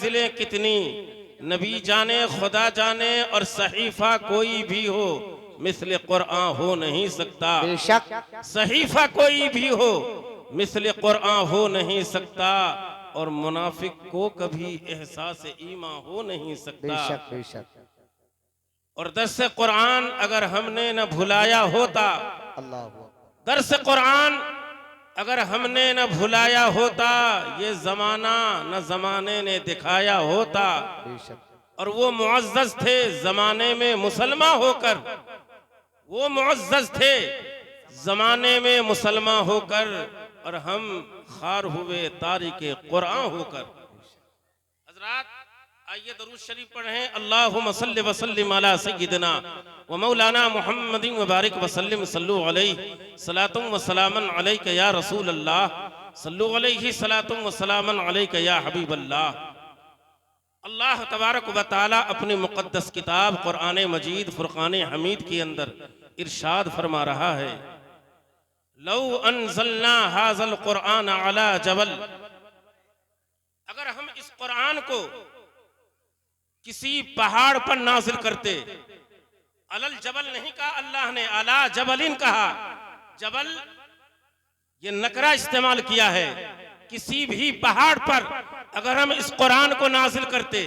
मंजिलें कितनी नबी जाने खुदा जाने, और सहीफा कोई भी हो मिस्ल कुरान हो नहीं सकता। बेशक सहीफा कोई भी हो मिस्ल कुरान हो नहीं सकता, और मुनाफिक को कभी एहसास ईमान हो नहीं सकता। बेशक बेशक। और दर्स कुरान अगर हमने न भुलाया होता, अल्लाह दर्स कुरान अगर हमने न भुलाया होता, ये जमाना न जमाने ने दिखाया होता। बेशक। और वो मुअज़्ज़ज़ थे जमाने में मुसलमान होकर, वो मुअज़्ज़ज़ थे जमाने में मुसलमान होकर, और हम खार हुए तारिके कुरान होकर। हज़रात आइए दरूद शरीफ पढ़ें। अल्लाहुम्मा सल्लि व सल्लिम अला सय्यिदिना व मौलाना मुहम्मदिन व बारिक व सल्लिम सल्लु अलैहि सलातुम व सलामन अलैका या रसूल अल्लाह, सल्लु अलैहि सलातुम व सलामन अलैका या हबीब अल्लाह। अल्लाह तबारक व तआला अपनी मुक़द्दस किताब कुरान मजीद फुरक़ान हमीद के अंदर इरशाद फरमा रहा है, लौ अनज़लना हाज़ल कुरान अला जबल, अगर हम इस कुरान को किसी पहाड़ पर नाजिल करते। अलल जबल नहीं कहा अल्लाह ने, अला जबलिन कहा। जबल ये नकरा इस्तेमाल किया है। किसी भी पहाड़ पर अगर हम इस कुरान को नाजिल करते,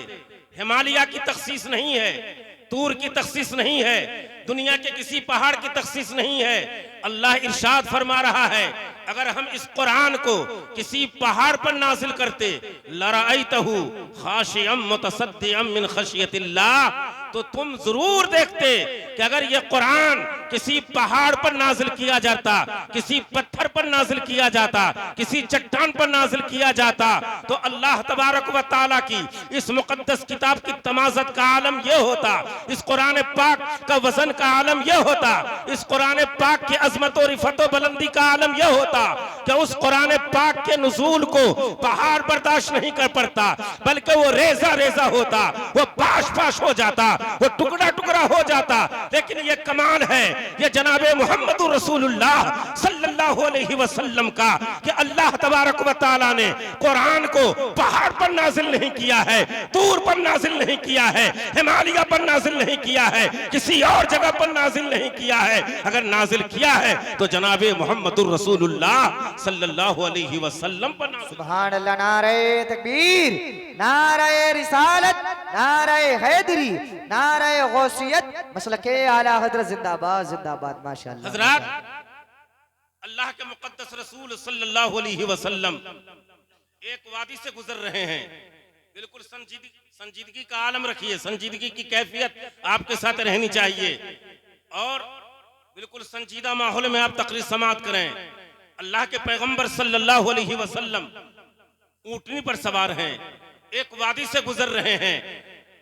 हिमालय की तखसीस नहीं है, तूर की तखसीस नहीं है, दुनिया के किसी पहाड़ की तखसीस नहीं है। अल्लाह इरशाद फरमा रहा है, अगर हम इस कुरान को किसी पहाड़ पर नाजिल करते, लराअयतहु खाशिअम मुतसद्दिअम मिन खशियतिल्लाह, तो तुम जरूर देखते कि अगर ये कुरान किसी पहाड़ पर नाजिल किया जाता, किसी पत्थर पर नाजिल किया जाता, किसी चट्टान पर नाजिल किया जाता, तो अल्लाह तबारक व तआला की इस मुकद्दस किताब की तमाज़त का आलम यह होता, इस कुरान पाक का वजन का आलम यह होता, इस कुरान पाक की अजमत और रिफत और बुलंदी का आलम यह होता कि उस कुरान पाक के नुज़ूल को पहाड़ बर्दाश्त नहीं कर पाता, बल्कि वो रेजा रेजा होता, वो पाश पाश हो जाता, वो टुकड़ा टुकड़ा हो जाता। लेकिन ये कमाल है, ये जनाबे मुहम्मदुर रसूलुल्लाह सल्लल्लाहु अलैहि वसल्लम का, कि अल्लाह तबारक व तआला ने कुरान को पहाड़ पर नाजिल नहीं किया है, तूर पर नाजिल नहीं किया है, हिमालय पर नाजिल नहीं किया है, किसी और जगह पर नाजिल नहीं किया है। अगर नाजिल किया है तो जनाबे मुहम्मदुर रसूलुल्लाह सल्लल्लाहु अलैहि वसल्लम पर नाजिल। सुभान अल्लाह। नारे तकबीर, नारे रिसालत, नारे हैदरी, नारे गौसियत, मसलके आला हजरत जिंदाबाद जिंदाबाद। माशाअल्लाह। हजरात अल्लाह के मुकद्दस रसूल सल्लल्लाहु अलैहि वसल्लम एक वादी से गुजर रहे हैं। बिल्कुल संजीदगी का आलम रखिए, संजीदगी की कैफियत आपके साथ रहनी चाहिए, और बिल्कुल संजीदा माहौल में आप तकरीर समात करें। अल्लाह के पैगंबर सल्लल्लाहु अलैहि वसल्लम ऊंटनी पर सवार हैं, एक वादी से गुजर रहे हैं।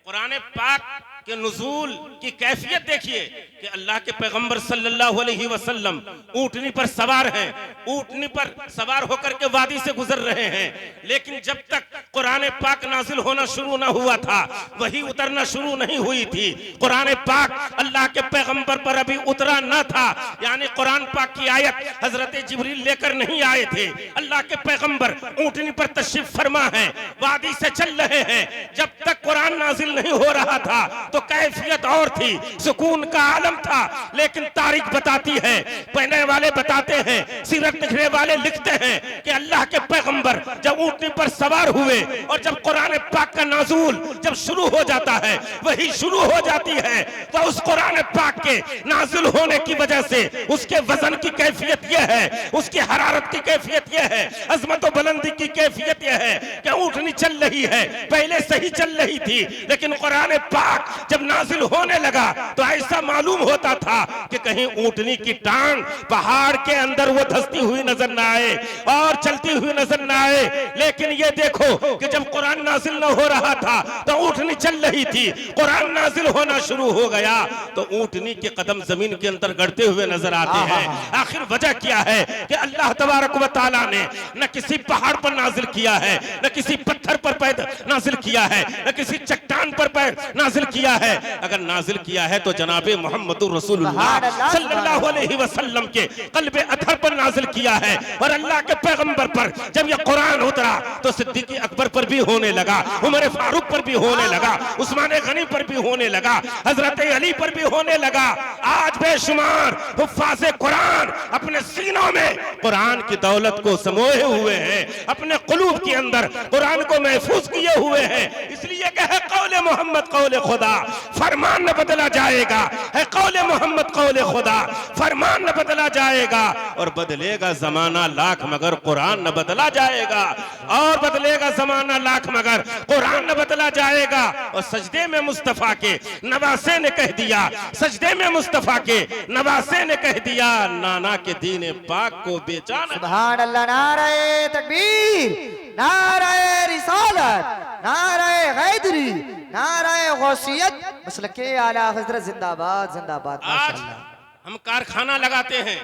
कुरान पाक के नुज़ूल की कैफियत देखिए कि अल्लाह के पैगंबर सल्लल्लाहु अलैहि वसल्लम ऊंटनी पर सवार हैं, ऊंटनी पर सवार होकर के वादी से गुजर रहे हैं। लेकिन जब तक कुरान पाक नाजिल होना शुरू ना हुआ था, वही उतरना शुरू नहीं हुई थी, कुरान पाक अल्लाह के पैगंबर पर अभी उतरा ना था, यानी कुरान पाक की आयत हजरत जिब्रील लेकर नहीं आए थे। अल्लाह के पैगंबर ऊंटनी पर तशरीफ फरमा है, वादी से चल रहे हैं। जब तक कुरान नाजिल नहीं हो रहा था तो कैफियत और थी, सुकून का आलम था। लेकिन तारीख बताती है, पढ़ने वाले बताते हैं, सीरत लिखने वाले लिखते हैं कि अल्लाह के पैगंबर जब ऊंटनी पर सवार हुए और जब कुरान पाक का नाज़ूल जब शुरू हो जाता है, वही शुरू हो जाती है, तो उस कुरान पाक के नाजिल होने की वजह से उसके वजन की कैफियत यह है, उसकी हरारत की कैफियत यह है, अजमत और बुलंदी की कैफियत यह है कि ऊंटनी चल रही है, पहले सही चल रही थी, लेकिन कुरान पाक जब नाजिल होने लगा तो ऐसा मालूम होता था कि कहीं ऊंटनी की टांग पहाड़ के अंदर वो धंसती हुई नजर ना आए और चलती हुई नजर ना आए। लेकिन ये देखो कि जब कुरान नाजिल न हो रहा था तो ऊंटनी चल रही थी, कुरान नाजिल होना शुरू हो गया तो ऊंटनी के कदम जमीन के अंदर गड़ते हुए नजर आते हैं। आखिर वजह क्या है कि अल्लाह तबारक व तआला ने न किसी पहाड़ पर नाजिल किया है, न किसी पत्थर पर नाजिल किया है, न किसी चट्टान पर पर नाजिल किया है? अगर नाजिल किया है तो जनाबे मोहम्मदुर रसूलुल्लाह सल्लल्लाहु अलैहि वसल्लम के क़ल्बे अतहर पर नाजिल किया है। और अल्लाह के पैगंबर पर जब यह कुरान उतरा तो सिद्दीक़ अकबर पर भी होने लगा, उमर फारूक पर भी होने लगा, उस्मान गनी पर भी होने लगा, हजरत अली पर भी होने लगा। आज बेशुमार हुफ्फाज़े कुरान अपने सीनों में कुरान की दौलत को समोए हुए हैं, अपने क़ुलूब के अंदर कुरान को महफूज किए हुए हैं। इसलिए कहे कौले मोहम्मद कौले खुदा, फरमान न बदला जाएगा। है कौले मोहम्मद कौले खुदा, फरमान न बदला जाएगा। और बदलेगा जमाना लाख मगर कुरान न बदला जाएगा। और बदलेगा जमाना लाख मगर कुरान न बदला जाएगा। और सजदे में मुस्तफा के नवासे ने कह दिया, सजदे में मुस्तफा के नवासे ने कह दिया, नाना के दीन पाक को बेचाना। सुभान अल्लाह, नारे तकबीर, नारे रिसालत, नारे हैदरी, नारे गौसियत, मसलके आला हजरत जिंदाबाद जिंदाबाद। आज माशाअल्लाह। हम कारखाना लगाते हैं,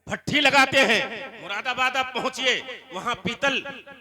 भट्ठी लगाते हैं। मुरादाबाद आप पहुंचिए, वहां पीतल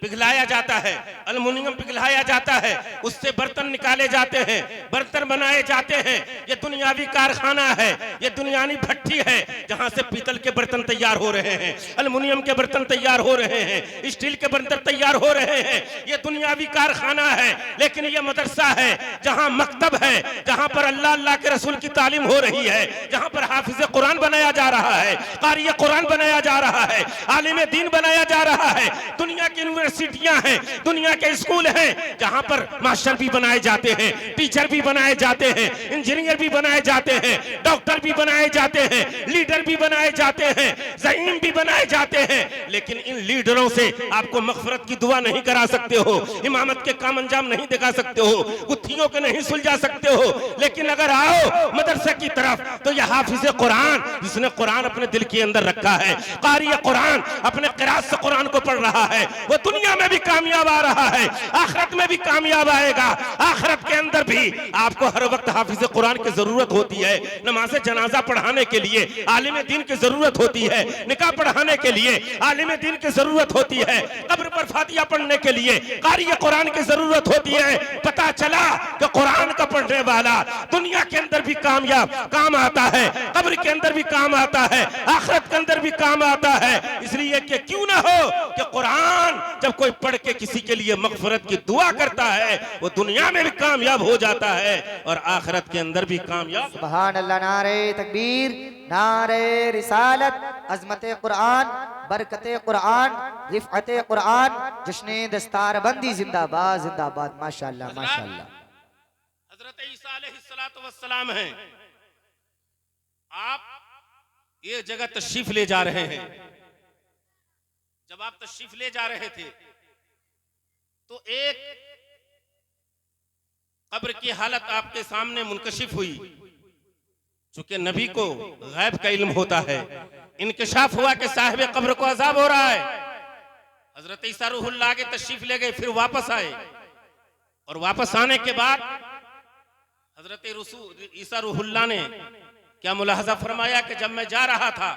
पिघलाया जाता है, अल्युमिनियम पिघलाया जाता है, उससे बर्तन निकाले जाते हैं, बर्तन बनाए जाते हैं। ये दुनियावी कारखाना है, ये दुनियावी भट्ठी है जहां से पीतल के बर्तन तैयार हो रहे हैं, अल्युमिनियम के बर्तन तैयार हो रहे हैं, स्टील के बर्तन तैयार हो रहे हैं। ये दुनियावी कारखाना है। लेकिन ये मदरसा है जहां मकतब है, जहां पर अल्लाह अल्लाह के रसूल की तालीम हो रही है, जहां पर हाफिज कुरान बनाया जा रहा है, कारी कुरान बनाया जा रहा है, आलिम दीन बनाया जा रहा है। दुनिया की यूनिवर्सिटियां हैं, दुनिया के स्कूल हैं जहां पर मास्टर भी बनाए जाते हैं, टीचर भी बनाए जाते हैं, इंजीनियर भी बनाए जाते हैं, डॉक्टर भी बनाए जाते हैं, लीडर भी बनाए जाते हैं, ज़ईम भी बनाए जाते हैं। लेकिन इन लीडरों से आपको मग़फ़िरत की दुआ नहीं करा सकते हो, इमामत के काम अंजाम नहीं दिखा सकते हो, गुत्थियों के नहीं सुलझा सकते हो। लेकिन अगर आओ मदरसे की तरफ तो यह हाफिज कुरान, जिसने कुरान अपने दिल के अंदर रखा है, कारी कुरान अपने क़िरात से कुरान को पढ़ रहा है, वो दुनिया में भी कामयाब आ रहा है, आखिरत में भी कामयाब आएगा। आखिरत के अंदर भी आपको हर वक्त हाफिज कुरान की जरूरत होती है। नमाज़े जनाजा पढ़ाने के लिए आलिम दीन की जरूरत होती है, निकाह पढ़ाने के लिए आलिम दीन की जरूरत होती है, कब्र पर फातिहा पढ़ने के लिए कारी कुरान की जरूरत होती है। पता चला कि कुरान का पढ़ने वाला दुनिया के अंदर भी कामयाब काम आता है, कब्र के अंदर भी काम आता है, आखिरत के अंदर भी काम आता है। इसलिए कि क्यों ना हो कि कुरान जब कोई पढ़ के किसी के लिए मग़फ़िरत की दुआ करता है, वो दुनिया में भी कामयाब हो जाता है और आखिरत के अंदर भी कामयाब। सुभान अल्लाह, नारे तकबीर, नारे रिसालत, अज़मत कुरान, बरकत कुरान, रिफ़अत कुरान, जश्न दस्तारबंदी जिंदाबाद जिंदाबाद। माशाअल्लाह माशाअल्लाह। हज़रत ईसा अलैहिस्सलातु वस्सलाम हैं, आप ये जगह तशरीफ ले जा रहे हैं। जब आप तशरीफ ले जा रहे थे तो एक कब्र की हालत आपके सामने मुनकशिफ हुई। चूंकि नबी को गैब का इल्म होता है, इनकशाफ हुआ कि साहिब कब्र को अजाब हो रहा है। हजरत ईसा रूहुल्लाह के तशरीफ ले गए, फिर वापस आए और वापस आने के बाद हजरत ईसा रूहुल्लाह ने क्या मुलाहजा फरमाया कि जब मैं जा रहा था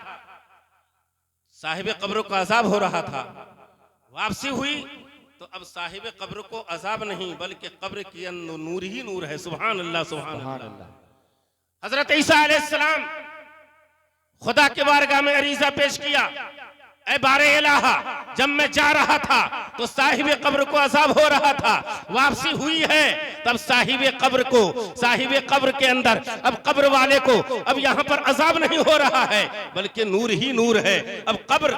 साहिब कब्र को अजाब हो रहा था, वापसी हुई तो अब साहिब कब्र को अजाब नहीं बल्कि कब्र के अंदर नूर ही नूर है। सुभान अल्लाह सुभान अल्लाह। हजरत ईसा अलैहिस्सलाम खुदा के बारगाह में अरीजा पेश किया, ऐ बारे इलाहा, जब मैं जा रहा था तो साहिब कब्र को अजाब हो रहा था, वापसी हुई है तब साहिब कब्र के अंदर अब कब्र वाले को अब यहाँ पर अजाब नहीं हो रहा है बल्कि नूर ही नूर है। अब कब्र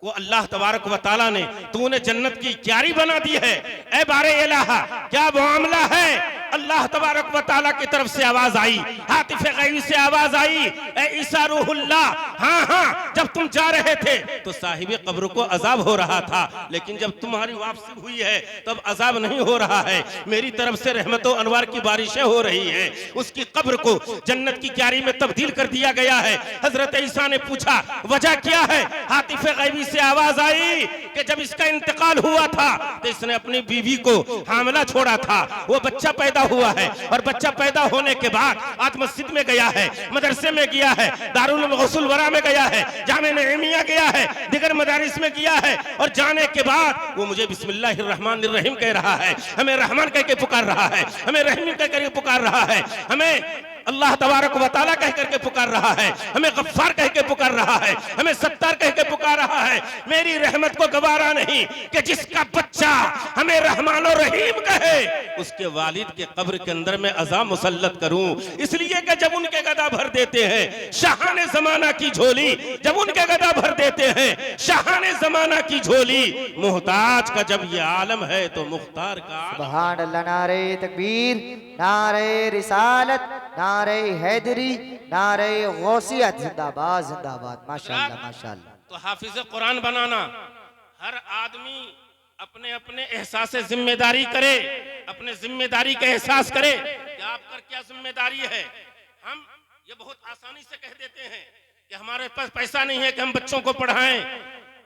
को अल्लाह तबारक व तआला ने तूने जन्नत की क्यारी बना दी है। ऐ बारे इलाहा, क्या मामला है? अल्लाह तबारक व तआला की तरफ से आवाज आई, हातिफ गैबी से आवाज आई, ऐ ईसा रूहुल्लाह, हाँ हाँ, जब तुम जा रहे थे तो साहिब कब्र को अजाब हो रहा था, लेकिन जब तुम्हारी वापसी हुई है तब अजाब नहीं हो रहा है। मेरी तरफ से रहमत व अनवार की बारिशें हो रही हैं। उसकी कब्र को जन्नत की क्यारी में तब्दील कर दिया गया है। हजरत ईसा ने पूछा वजह क्या है? हातिफ गैबी से आवाज आई कि जब इसका इंतकाल हुआ था तो इसने अपनी बीवी को हामिला छोड़ा था, वो बच्चा पैदा हुआ है, है और बच्चा पैदा होने के बाद आज मस्जिद में गया है, मदरसे में गया है, दारुल गौसुल वरा में गया है, जामे नईमिया गया है, दिगर मदारिस में गया है और जाने के बाद वो मुझे बिस्मिल्लाहिर्रहमानिर्रहीम कह रहा है, हमें रहमान कह के पुकार रहा है, हमें रहीम कह करके पुकार रहा है, हमें अल्लाह तबारक व तआला कह करके पुकार रहा है, हमें गफ्फार कह के पुकार रहा है, हमें सत्तार कह के पुकार रहा है। मेरी रहमत को गवारा नहीं कि जिसका बच्चा हमें रहमान और रहीम कहे उसके वालिद के कब्र के अंदर में अज़ाब मुसल्लत करूं। इसलिए कि जब उनके गदा भर देते हैं शाहाने जमाना की झोली, जब उनके गदा भर देते हैं शाहाने जमाना की झोली, मुहताज का जब ये आलम है तो मुख्तार का सुभान अल्लाह। नारे तकबीर, नारे रिसालत, नारे हैदरी, नारे गौसियत, जिंदाबाद जिंदाबाद। माशाअल्लाह माशाअल्लाह। तो हाफिज कुरान बनाना, हर आदमी अपने अपने एहसास जिम्मेदारी करे, अपने जिम्मेदारी का एहसास करे कि आप पर क्या जिम्मेदारी है। हम ये बहुत आसानी से कह देते हैं कि हमारे पास पैसा नहीं है कि हम बच्चों को पढ़ाएं,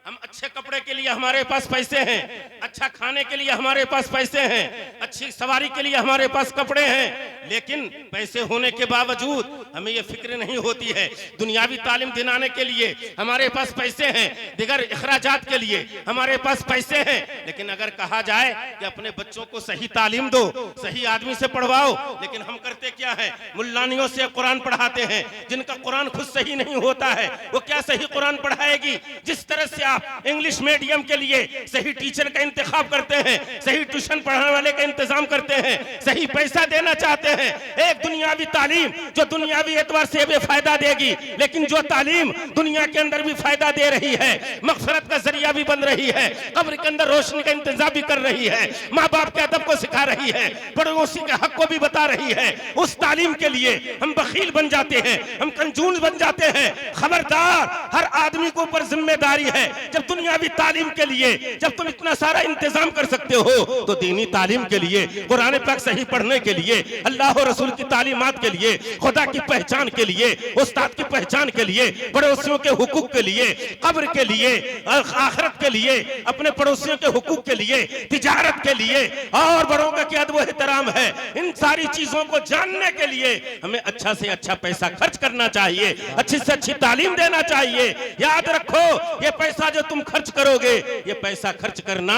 हम अच्छे कपड़े के लिए हमारे पास पैसे हैं, अच्छा खाने के लिए हमारे पास पैसे हैं, अच्छी सवारी के लिए हमारे पास कपड़े हैं, लेकिन पैसे होने के बावजूद हमें ये फिक्र नहीं होती है। दुनियावी तालीम दिलाने के लिए हमारे पास पैसे हैं, दिगर अखराजात के लिए हमारे पास पैसे हैं, लेकिन अगर कहा जाए कि अपने बच्चों को सही तालीम दो, सही आदमी से पढ़वाओ, लेकिन हम करते क्या है, मुल्लानियों से कुरान पढ़ाते हैं। जिनका कुरान खुद सही नहीं होता है वो क्या सही कुरान पढ़ाएगी। जिस तरह से इंग्लिश मीडियम के लिए सही टीचर का इंतखाब करते हैं, सही ट्यूशन पढ़ाने वाले का इंतजाम करते हैं, सही पैसा देना चाहते हैं, एक दुनियावी तालीम जो दुनियावी एतबार से बेफायदा देगी, लेकिन जो तालीम दुनिया के अंदर भी फायदा दे रही है, मगफरत का जरिया भी बन रही है, कब्र के अंदर रोशनी का इंतजाम भी कर रही है, माँ बाप के अदब को सिखा रही है, पड़ोसी के हक को भी बता रही है, उस तालीम के लिए हम बखील बन जाते हैं, हम कंजूस बन जाते हैं। खबरदार, हर आदमी के ऊपर जिम्मेदारी है। जब दुनियावी तालीम के लिए जब तुम इतना सारा इंतजाम कर सकते हो तो दीनी तालीम के लिए, कुरान पाक सही पढ़ने के लिए, अल्लाह और रसूल की तालीमात के लिए, खुदा की पहचान के लिए, उस्ताद की पहचान के लिए, पड़ोसियों के हुकूक के लिए, कब्र के लिए, आखिरत के लिए, अपने पड़ोसियों के हुकूक के लिए, तिजारत के लिए और बड़ों का क्या अदब एहतराम है, इन सारी चीजों को जानने के लिए हमें अच्छा से अच्छा पैसा खर्च करना चाहिए, अच्छी से अच्छी तालीम देना चाहिए। याद रखो, ये पैसा जो तुम खर्च करोगे, ये पैसा खर्च करना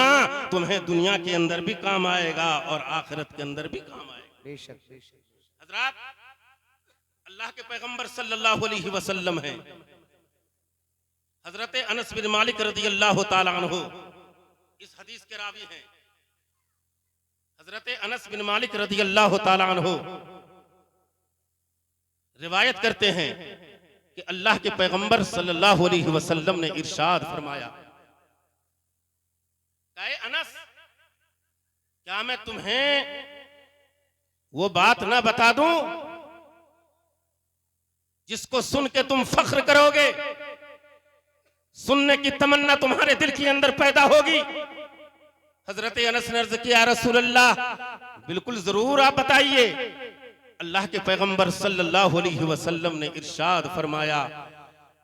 तुम्हें दुनिया के अंदर भी काम आएगा और आखिरत के अंदर भी काम आएगा। बेशक बेशक। हजरात, अल्लाह के पैगंबर सल्लल्लाहु अलैहि वसल्लम हैं, हजरत अनस बिन मालिक रदियल्लाहु ताला अन्हु इस हदीस के रावी हैं। हजरत अनस बिन मालिक रदियल्लाहु ताला अन्हु रिवायत करते हैं कि अल्लाह के पैगंबर सल्लल्लाहु अलैहि वसल्लम ने इरशाद फरमाया, कहे अनस, क्या मैं तुम्हें वो बात ना बता दूं जिसको सुन के तुम फख्र करोगे, सुनने की तमन्ना तुम्हारे दिल के अंदर पैदा होगी। हजरत अनस ने अर्ज किया, रसूलल्लाह, बिल्कुल जरूर, आप बताइए। अल्लाह के पैगंबर सल्लल्लाहु अलैहि वसल्लम ने इरशाद फरमाया,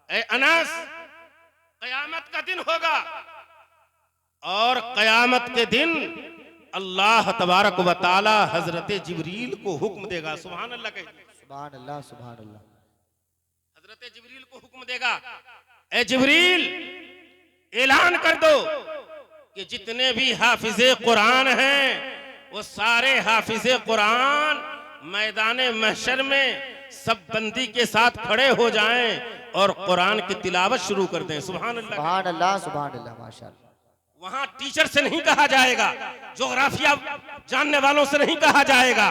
ए अनस, कयामत का दिन होगा और कयामत के दिन अल्लाह तबारक व तआला हजरत जिब्रील को हुक्म देगा। सुभान अल्लाह कहिए। सुभान अल्लाह सुभान अल्लाह। हजरत जिब्रील को हुक्म देगा, ए जिब्रील, ऐलान कर दो कि जितने भी हाफिजे कुरान हैं वो सारे हाफिजे कुरान मैदाने महशर में सब बंदी के साथ खड़े हो जाएं और कुरान की तिलावत शुरू कर दें। सुभान अल्लाह सुभान अल्लाह सुभान अल्लाह। माशाअल्लाह। वहां टीचर से नहीं कहा जाएगा, जोग्राफिया जानने वालों से नहीं कहा जाएगा,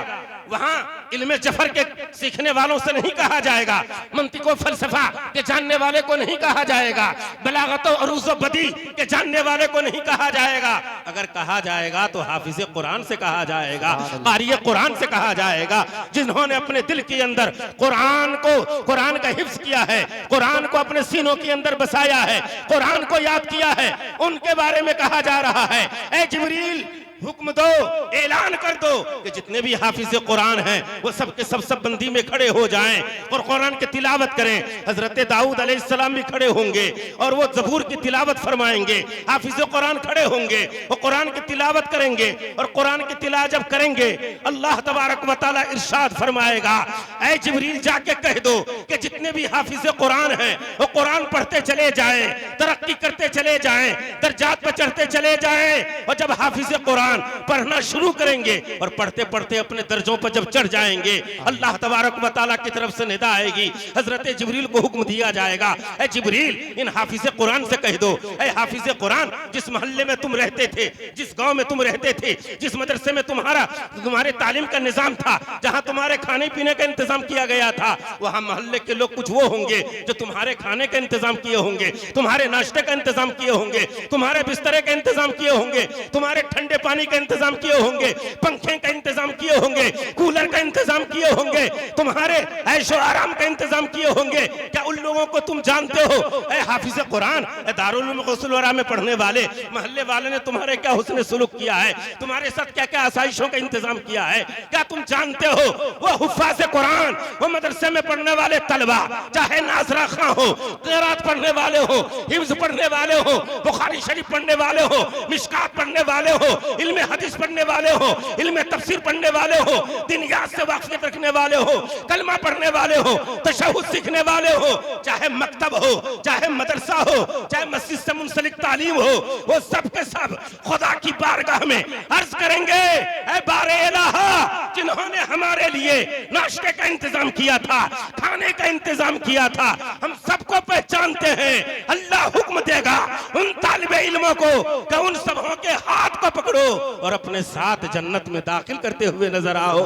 वहां इल्मे जफर के सीखने वालों से नहीं कहा जाएगा, मंतिक व फलसफा के जानने वाले को नहीं कहा जाएगा, बलागत और अरूज व बदी के जानने वाले को नहीं कहा जाएगा। अगर कहा जाएगा तो हाफिज कुरान से कहा जाएगा, कारी कुरान से कहा जाएगा, जिन्होंने अपने दिल के अंदर कुरान को, कुरान का हिफ्ज किया है, कुरान को अपने सीनों के अंदर बसाया है, कुरान को याद किया है, उनके बारे में कहा जा रहा है, ए जिब्रील, हुक्म दो, ऐलान कर दो कि जितने भी हाफिज कुरान हैं वो सब के सब बंदी में खड़े हो जाएं और कुरान की तिलावत करें। हजरत दाऊद अलैहिस्सलाम भी खड़े होंगे और वो ज़बूर की तिलावत फरमाएंगे। हाफिज कुरान खड़े होंगे, वो कुरान की तिलावत करेंगे और कुरान की तिलावत जब करेंगे अल्लाह तबारक व तआला इरशाद फरमाएगा, ऐ जिब्रील जाके कह दो कि जितने भी हाफिज कुरान हैं वो कुरान पढ़ते चले जाएं, तरक्की करते चले जाएं, दर्जात पर चढ़ते चले जाएं। और जब हाफिज कुरान पढ़ना शुरू करेंगे और पढ़ते पढ़ते अपने दर्जों पर जब चढ़ जाएंगे अल्लाह तबारक व तआला की तरफ से निदा आएगी। हजरत जिब्रील को हुक्म दिया जाएगा, ऐ जिब्रील इन हाफिज कुरान से कह दो, ऐ हाफिज कुरान जिस मोहल्ले में तुम रहते थे, जिस गांव में तुम रहते थे, जिस मदरसे में तुम्हारे तालीम का निजाम था, जहां तुम्हारे खाने पीने का इंतजाम किया गया था, वहां मोहल्ले के लोग कुछ वो होंगे जो तुम्हारे खाने का इंतजाम किए होंगे, तुम्हारे नाश्ते का इंतजाम किए होंगे, तुम्हारे बिस्तरे का इंतजाम किए होंगे, तुम्हारे ठंडे पानी का इंतजाम किए होंगे, पंखे का इंतजाम किए होंगे, कूलर का इंतजाम किए होंगे, तुम्हारे ऐशो आराम का इंतजाम किए होंगे। क्या उन लोगों को तुम जानते हो? ऐ हाफिज कुरान, दारुल उलूम गौसुल वरा में पढ़ने वाले मोहल्ले वाले ने तुम्हारे क्या हुस्न सुलूक किया है, तुम्हारे साथ क्या क्या आसाइशों का इंतजाम किया है, क्या तुम जानते हो? वो हुफ्फाज़ कुरान, वो मदरसे में पढ़ने वाले तलबा, चाहे नाज़रा खां हो, क़िरात पढ़ने वाले हो, हिफ्ज़ पढ़ने वाले हो, बुखारी शरीफ पढ़ने वाले हो, मिशकात पढ़ने वाले हो, इल्म हदीस पढ़ने वाले हो, इल्म तफसीर पढ़ने वाले हो, दिनियात से वाक़िफ़ियत रखने वाले हो, कलमा पढ़ने वाले हो, तशहुद सीखने वाले हो, चाहे मकतब हो, चाहे मदरसा हो, चाहे मस्जिद से मुंसलिक तालीम हो, वो सब के सब खुदा की बारगाह में अर्ज करेंगे, ऐ बारे इलाहा, जिन्होंने हमारे लिए नाश्ते का इंतजाम किया था, खाने का इंतजाम किया था, हम सबको पहचानते हैं। अल्लाह हुक्म देगा उन तालिबे इल्मों को कि उन सबों के हाथ को पकड़ो और अपने साथ जन्नत में दाखिल करते हुए नजर आओ।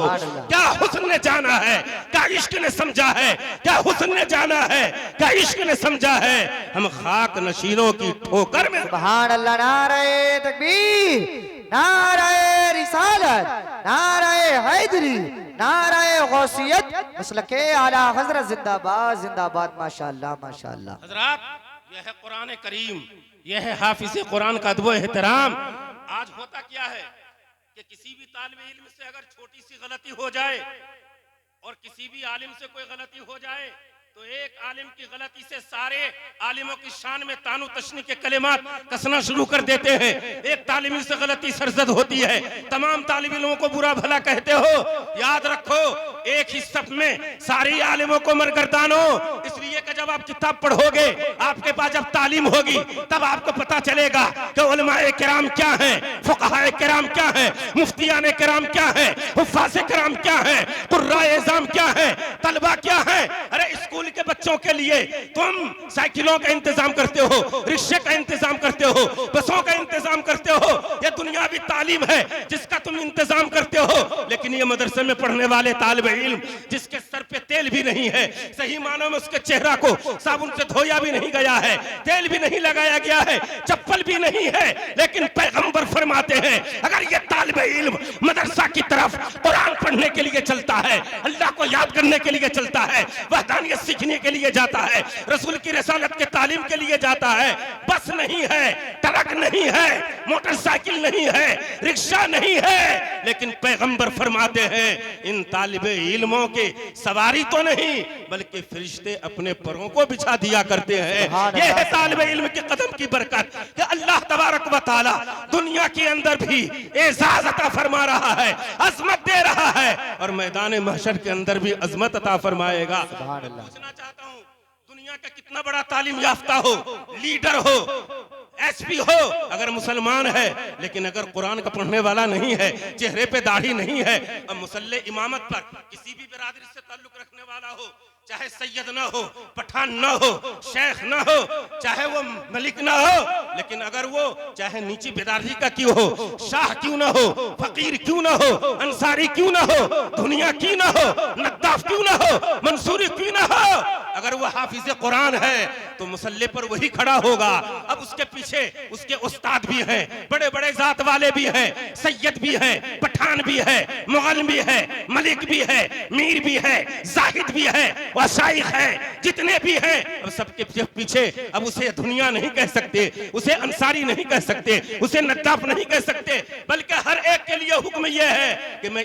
क्या हुस्न ने जाना है, क्या इश्क ने समझा है, क्या हुस्न ने जाना है, क्या इश्क ने समझा है। हम खाक नशीनों की ठोकर में सुभान अल्लाह, नारे तकबीर, नारे रिसालत, नारे हैदरी, नारे गौसियत, मसलके आला हजरत जिंदाबाद जिंदाबाद। माशाअल्लाह माशाअल्लाह। हजरात, यह है कुरान करीम, यह है हाफिज कुरान का अदब एहतराम। आज होता क्या है कि किसी भी तालिब इल्म से अगर छोटी सी गलती हो जाए और किसी भी आलिम से कोई गलती हो जाए तो एक आलिम की गलती से सारे आलिमों की शान में तानु तशनी के कलिमात कसना शुरू कर देते हैं। एक तालिमी से गलती सरजद होती है, तमाम तालिब इल्मों को बुरा भला कहते हो। याद रखो, एक ही सफ में सारी आलिमों को मरगर्दानो, इसलिए कि जब आप किताब पढ़ोगे, आपके पास जब तालीम होगी, तब आपको पता चलेगा कि उलमाए किराम क्या हैं, फुक़हाए किराम क्या हैं, मुफ्तियाने किराम क्या हैं, हुफ़्फ़ाज़े किराम क्या हैं, कुर्राए इज़ाम क्या हैं, तलबा क्या हैं। अरे स्कूल के बच्चों के लिए तुम साइकिलों का इंतजाम करते हो, रिक्शे का इंतजाम करते हो, बसों का इंतजाम करते हो। ये दुनियावी तालीम है जिसका तुम इंतजाम करते हो। लेकिन ये मदरसे में पढ़ने वाले तालिब इल्म जिसके सर पे तेल भी नहीं है, सही मानों में उसके चेहरा को साबुन से धोया भी नहीं गया है, तेल भी नहीं लगाया गया है, चप्पल भी नहीं है, लेकिन पैगंबर फरमाते हैं अगर ये तालिब इल्म मदरसा की तरफ कुरान पढ़ने के लिए चलता है, अल्लाह को याद करने के लिए चलता है, वहदानियत सीखने के लिए जाता है, रसूल की रिसालत के तालीम के लिए जाता है, बस नहीं है, ट्रक नहीं है, मोटरसाइकिल नहीं है, रिक्शा नहीं है, लेकिन पैगंबर फरमाते हैं इन तालिबे इल्मों के सवारी तो नहीं बल्कि फरिश्ते अपने परों को बिछा दिया करते हैं। यह है तालिबे इल्म के कदम की बरकत कि अल्लाह तबारक व तआला दुनिया के अंदर भी एजाज अता फरमा रहा है, अजमत दे रहा है और मैदान महशर के अंदर भी अजमत अता फरमाएगा। पूछना चाहता हूँ, दुनिया का कितना बड़ा तालीम याफ्ता हो, लीडर हो, एसपी हो, अगर मुसलमान है लेकिन अगर कुरान का पढ़ने वाला नहीं है, चेहरे पे दाढ़ी नहीं है और मुसल्ले इमामत पर किसी भी बिरादरी से ताल्लुक रखने वाला हो, चाहे सैयद ना हो, पठान ना हो, शेख ना हो, चाहे वो मलिक ना हो, लेकिन अगर वो चाहे नीची बिरादरी का क्यों हो, शाह क्यों ना हो, फकीर क्यों ना हो, अंसारी क्यों ना हो, दुनिया क्यों ना हो, नद्दाफ क्यों ना हो, मंसूरी क्यों ना हो, अगर वो हाफिज कुरान है तो मुसल्ले पर वही खड़ा होगा। अब उसके पीछे उसके उस्ताद भी हैं, बड़े बड़े जात वाले भी हैं, सैयद भी हैं, पठान भी है, मुगल भी है, मलिक भी है, मीर भी है, जाहिद भी है, वशाइख है, जितने भी हैं, अब सबके पीछे अब उसे दुनिया नहीं कह सकते, उसे अंसारी नहीं कह सकते, उसे नद्दाफ नहीं कह सकते, बल्कि हर एक के लिए हुक्म यह है कि मैं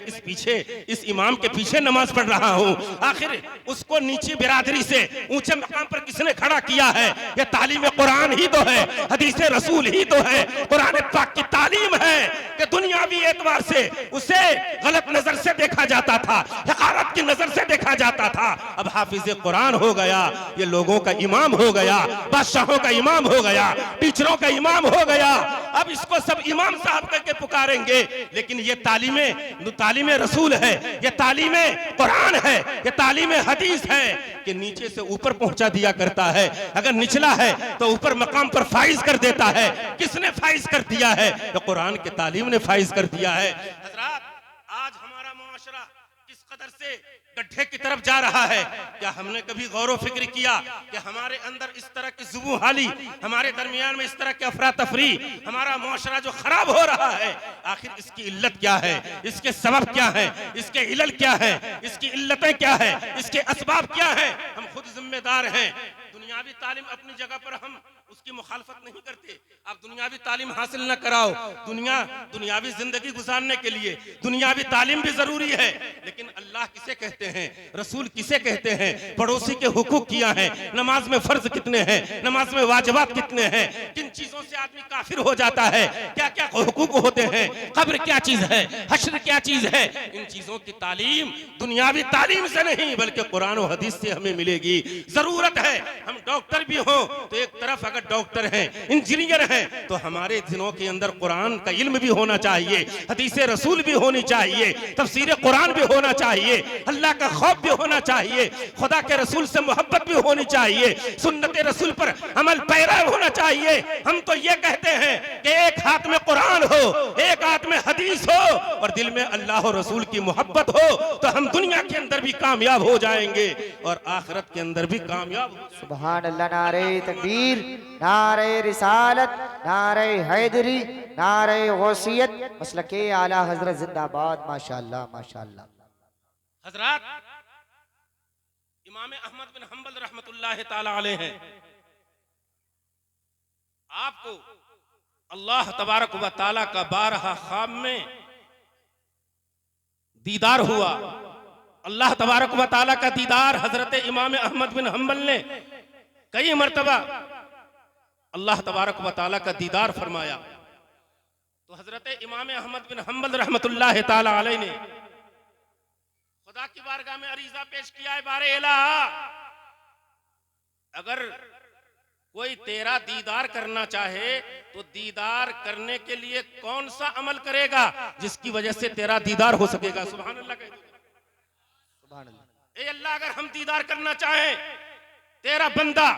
इस इमाम के पीछे नमाज पढ़ रहा हूं। आखिर उसको नीची बिरादरी से ऊंचे मकाम पर किसने खड़ा किया है? यह तालीम कुरान ही तो है, हदीस रसूल ही तो है, कुरान पाक की तालीम है कि दुनियावी एतबार से उसे गलत नजर से देखा जाता था, हकारत की नजर से देखा जाता था। अब हाफिज कुरान हो गया, ये लोगों का इमाम हो गया, बादशाहों का इमाम हो गया, टीचरों का इमाम हो गया। अब इसको सब इमाम साहब करके पुकारेंगे, लेकिन ये तालीम रसूल है, ये तालीम कुरान है, ये तालीम हदीस है कि नीचे से ऊपर पहुंचा दिया करता है। अगर निचला है तो ऊपर मकाम पर फाइज कर देता है। किसने फाइज कर दिया है? तो कुरान के तालीम ने फाइज कर दिया है। हजरात, आज हमारा मुआशरा किस कदर से गड्ढे की तरफ जा रहा है? क्या हमने कभी गौर व फिक्र किया कि हमारे अंदर इस तरह की जुबू हाली, हमारे दरमियान में इस तरह की अफरा तफरी, हमारा मुआशरा जो खराब हो रहा है, आखिर इसकी इल्लत क्या है? इसके सबब क्या है? इसके इलल क्या है? इसकी इल्लतें क्या है? इसके असबाब क्या है? हम खुद जिम्मेदार हैं। दुनियावी तालीम अपनी जगह पर हम उसकी मुखालफत नहीं करते। आप दुनियावी तालीम हासिल न कराओ, दुनियावी जिंदगी गुजारने के लिए दुनियावी तालीम भी जरूरी है, लेकिन अल्लाह किसे कहते हैं, रसूल किसे कहते हैं, पड़ोसी के हुकूक किया है, नमाज में फर्ज कितने हैं, नमाज में वाजिबात कितने हैं, किन चीजों से आदमी काफिर हो जाता है, क्या क्या हुकूक होते हैं, कब्र क्या चीज है, हश्र क्या चीज है, इन चीजों की तालीम दुनियावी तालीम से नहीं बल्कि कुरान और हदीस से हमें मिलेगी। जरूरत है हम डॉक्टर भी हो तो एक तरफ अगर डॉक्टर हैं, इंजीनियर हैं, तो हमारे दिनों के अंदर कुरान का इल्म भी होना चाहिए, हदीस रसूल भी होनी चाहिए, तफसीर कुरान भी होना चाहिए, अल्लाह का खौफ भी होना चाहिए, खुदा के रसूल से मोहब्बत भी होनी चाहिए, सुन्नत रसूल पर अमल पैरा होना चाहिए। हम तो ये कहते हैं कि एक हाथ में कुरान हो, एक हाथ में हदीस हो और दिल में अल्लाह और रसूल की मोहब्बत हो, तो हम दुनिया के अंदर भी कामयाब हो जाएंगे और आखिरत के अंदर भी कामयाब हो जाएंगे। सुभान अल्लाह, नारे तकबीर, नारे रिसालत, नारे हैदरी, नारे गौसियत, मसलके आला हजरत जिंदाबाद। माशाअल्लाह माशाअल्लाह। हजरात, इमाम अहमद बिन हंबल रहमतुल्लाह ताला अलैह हैं। आपको अल्लाह तबारक व ताला का बारहा ख्वाब में दीदार हुआ। अल्लाह तबारक व ताला का दीदार हजरत इमाम अहमद बिन हंबल ने कई मर्तबा अल्लाह तबारक व ताला का दीदार फरमाया। तो हजरत इमाम अहमद बिन हंबल रहमतुल्लाह ताला अलैह ने खुदा की बारगाह में अरीजा पेश किया है, बारे इलाहा, अगर कोई तेरा दीदार करना चाहे तो दीदार करने के लिए कौन सा अमल करेगा जिसकी वजह से तेरा दीदार हो सकेगा? सुभान अल्लाह कह दो। सुभान अल्लाह। ए अल्लाह, अगर हम दीदार करना चाहे, तेरा बंदा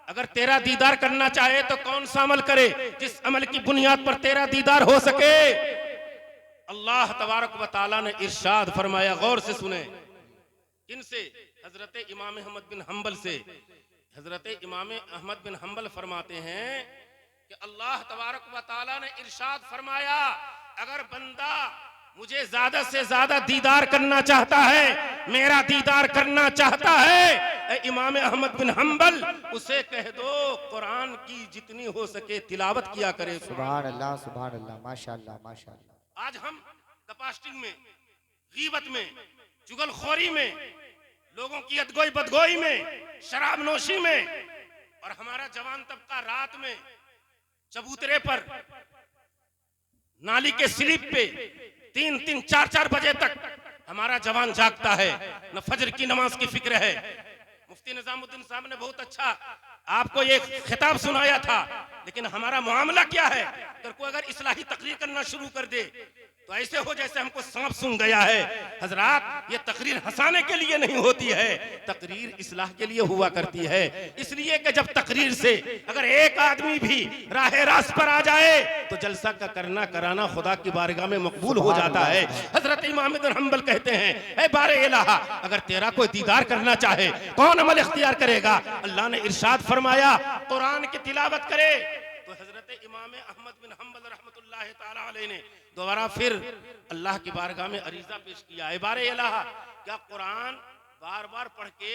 अगर तेरा दीदार करना चाहे तो कौन सा अमल करे जिस अमल की बुनियाद पर तेरा दीदार हो सके? अल्लाह तबारक व ताला ने इरशाद फरमाया, गौर से सुने। किनसे? हजरत इमाम अहमद बिन हंबल से। हजरत इमाम अहमद बिन हंबल फरमाते हैं कि अल्लाह तबारक व ताला ने इरशाद फरमाया, अगर बंदा मुझे ज्यादा से ज्यादा दीदार करना चाहता है, मेरा दीदार करना चाहता है, इमाम अहमद बिन हंबल उसे कह दो कुरान की जितनी हो सके तिलावत किया करे। सुभान अल्लाह सुभान अल्लाह, माशाअल्लाह माशाअल्लाह। आज हम दपास्टिंग में, गीबत में, चुगलखोरी में, लोगों की अदगोई बदगोई में, शराब नोशी में, और हमारा जवान तबका रात में चबूतरे पर, नाली के स्लिप पे 3-3, 4-4 बजे तक हमारा जवान जागता है, न फजर की नमाज की फिक्र है। मुफ्ती निजामुद्दीन साहब ने बहुत अच्छा आपको ये खिताब सुनाया था, लेकिन हमारा मामला क्या है? अगर कोई अगर इस्लाही तकरीर करना शुरू कर दे, तो ऐसे हो जैसे हमको सांप सूंघ गया है। हजरात, ये तकरीर हंसाने के लिए नहीं होती है, तकरीर इस्लाह के लिए हुआ करती है। इसलिए कि जब तकरीर से अगर एक आदमी भी राह रास्त पर आ जाए तो जलसा का करना कराना खुदा की बारगाह में मकबूल हो जाता है। हजरत इमाम इब्न हंबल कहते हैं, ऐ बारे इलाहा, अगर तेरा कोई दीदार करना चाहे कौन अमल इख्तियार करेगा? अल्लाह ने इरशाद फरमाया, कुरान की तिलावत करे। तो हजरत इमाम अहमद बिन हंबल रहमतुल्लाह ताला अलैह ने दोबारा फिर अल्लाह की बारगाह में अरीजा पेश किया, ऐ बारे इलाहा, क्या कुरान बार बार पढ़ के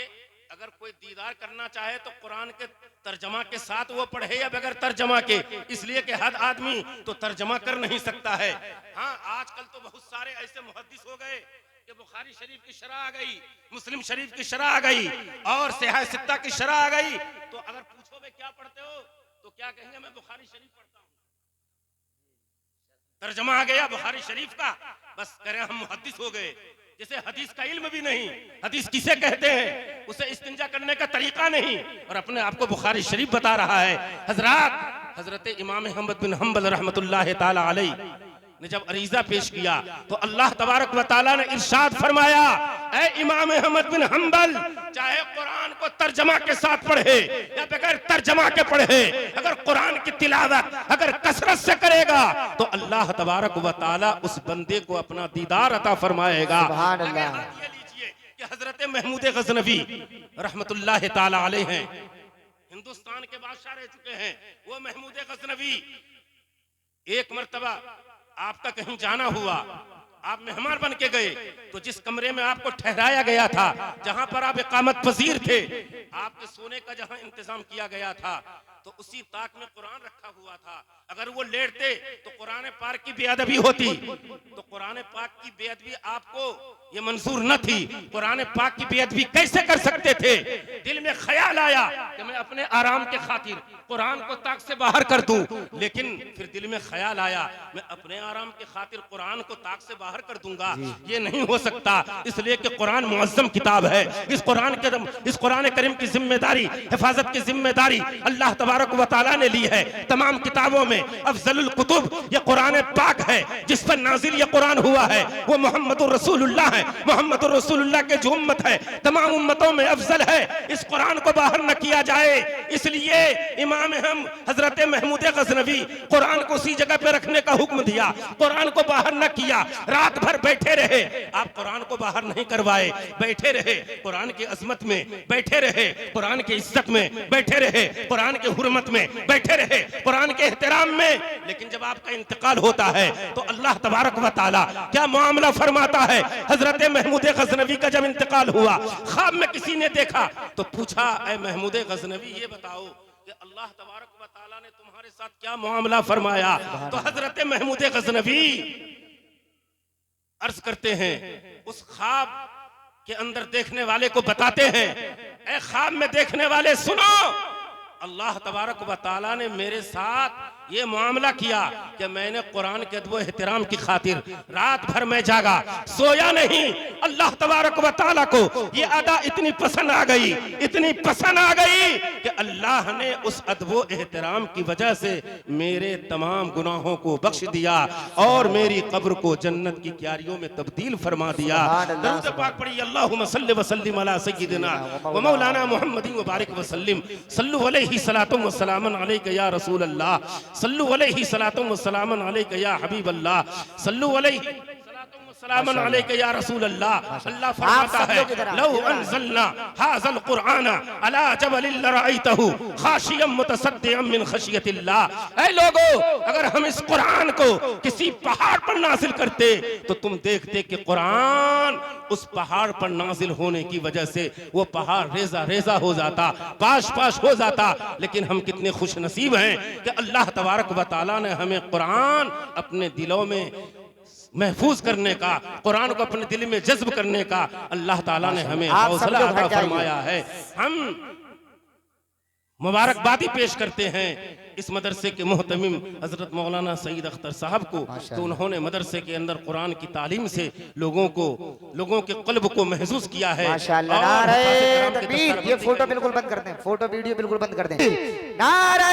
अगर कोई दीदार करना चाहे तो कुरान के तर्जमा के साथ वो पढ़े या बगैर तर्जमा के? इसलिए कि हर आदमी तो तर्जमा कर नहीं सकता है। हाँ, आजकल तो बहुत सारे ऐसे मुहद्दिस हो गए कि बुखारी शरीफ की शरह आ गई, मुस्लिम शरीफ की शरह आ गई और सिहा सित्ता की शरह आ गई। तो अगर पूछो वे क्या पढ़ते हो तो क्या कहेंगे, मैं बुखारी शरीफ पढ़ता हूँ। तर्जमा आ गया बुखारी शरीफ का, बस करें हम मुहद्दिस हो गए। जैसे हदीस का इल्म भी नहीं, हदीस किसे कहते हैं, उसे इस्तिंजा करने का तरीका नहीं, और अपने आप को बुखारी शरीफ बता रहा है। हजरत, हजरत इमाम अहमद बिन हंबल रहमतुल्लाह ताला अलैह ने जब अरीजा पेश किया तो अल्लाह तबारक व तआला ने इरशाद फरमाया, ऐ इमाम अहमद बिन हंबल, चाहे कुरान को तर्जमा के साथ पढ़े या बगैर तर्जमा के पढ़े, अगर कुरान की तिलावत अगर कसरत से करेगा तो अल्लाह तबारक व तआला उस बंदे को अपना दीदार अता फरमाएगा। सुभान अल्लाह। ये लीजिए कि हजरत महमूद गजनवी रहमतुल्लाह ताला अलैह हैं, हिंदुस्तान के बादशाह रह चुके हैं। वो महमूद गजनवी, एक मर्तबा आपका कहीं जाना हुआ, आप मेहमान बन के गए, तो जिस कमरे में आपको ठहराया गया था, जहां पर आप इकामत पजीर थे, आपके सोने का जहां इंतजाम किया गया था, तो उसी ताक में कुरान रखा हुआ था। अगर वो लेटते तो कुरान पाक की बेअदबी होती, तो कुरान पाक की बेअदबी आपको ये मंजूर न थी। कुरान पाक की बेअदबी कैसे कर सकते थे? दिल में ख्याल आया कि मैं अपने आराम के खातिर कुरान को ताक से बाहर कर दूं, लेकिन फिर दिल में ख्याल आया मैं अपने आराम के खातिर कुरान को ताक से बाहर कर दूंगा, ये नहीं हो सकता। इसलिए कि कुरान मुअज्जम किताब है। इस कुरान करीम की जिम्मेदारी, हिफाजत की जिम्मेदारी अल्लाह तबारक व तआला ने ली है। तमाम किताबों में अफजलुल कुतुब ये कुरान पाक है, जिस पर नाजिल ये कुरान हुआ है वो मोहम्मदुर रसूलुल्लाह है। मोहम्मदुर रसूलुल्लाह के जो उम्मत है तमाम उम्मतों में अफजल है। इस कुरान को बाहर न किया जाए, इसलिए इमाम हम हजरत महमूद गजनवी कुरान को उसी जगह पे रखने का हुक्म दिया, कुरान को बाहर न किया। रात भर बैठे रहे, आप कुरान को बाहर नहीं करवाए, बैठे रहे कुरान की अजमत में, बैठे रहे कुरान की इज्जत में, बैठे रहे कुरान के हुर्मत में, बैठे रहे कुरान के एहतराम में। लेकिन जब आपका इंतकाल होता है तो अल्लाह तबारक व तआला क्या मामला फरमाता है। हजरत महमूद गजनवी का जब इंतकाल हुआ, ख्वाब में किसी ने देखा तो पूछा, ऐ महमूद गजनवी ये बताओ कि अल्लाह तबारक व तआला ने तुम्हारे साथ क्या मामला फरमाया? तो हजरत महमूद गजनवी अर्ज करते हैं, उस ख्वाब के अंदर देखने वाले को बताते हैं, ऐ ख्वाब में देखने वाले सुनो, अल्लाह तबारक व तआला ने मेरे साथ ये मामला किया कि मैंने कुरान के अदब एहतराम की खातिर रात भर में जागा, सोया नहीं। अल्लाह तबारक व तआला को ये अदा इतनी पसंद आ गई, इतनी पसंद आ गई कि अल्लाह ने उस अदब एहतराम की वजह से मेरे तमाम गुनाहों को बख्श दिया और मेरी कब्र को जन्नत की क्यारियों में तब्दील फरमा दिया। दरूद पाक पढ़िए, अल्लाहुम्मा सल्लि व सल्लिम अला सय्यिदिना व मौलाना मुहम्मदिन व बारिक व सल्लिम, सल्लु अलैहि सलातुम व सलामन अलैका या रसूल अल्लाह, सल्लु अलैहि सलातुम व सलामन अलैका या हबीब अल्लाह, सल्लु अलैहि सलातुम व सलामन अलैका या रसूल अल्लाह। अल्लाह फरमाता है, लौ अनज़लना हाज़ल कुरआन अला जबलिन लरअयतहु खाशियम मुतसद्दिअम मिन खशियतिल्लाह। ऐ लोगों, अगर हम इस कुरान को किसी पहाड़ पर नाजिल करते तो तुम देखते कि कुरान उस पहाड़ पर नाजिल होने की वजह से वो पहाड़ रेजा रेजा हो जाता, पाश पाश हो जाता। लेकिन हम कितने खुश नसीब हैं कि अल्लाह तबारक व तआला ने हमें कुरान अपने दिलों में महफूज करने का, कुरान को अपने दिल में जज्ब करने का अल्लाह ताला ने हमें हौसला अता फरमाया है। हम मुबारकबादी पेश करते हैं इस मदरसे के मोहतमिम हजरत मौलाना सईद अख्तर साहब को, तो उन्होंने मदरसे के अंदर कुरान की तालीम से लोगों के क़ल्ब को महसूस किया है। माशाअल्लाह। नारे तकबीर। ये फोटो बिल्कुल बंद कर दें, फोटो वीडियो बिल्कुल बंद कर दें। नारे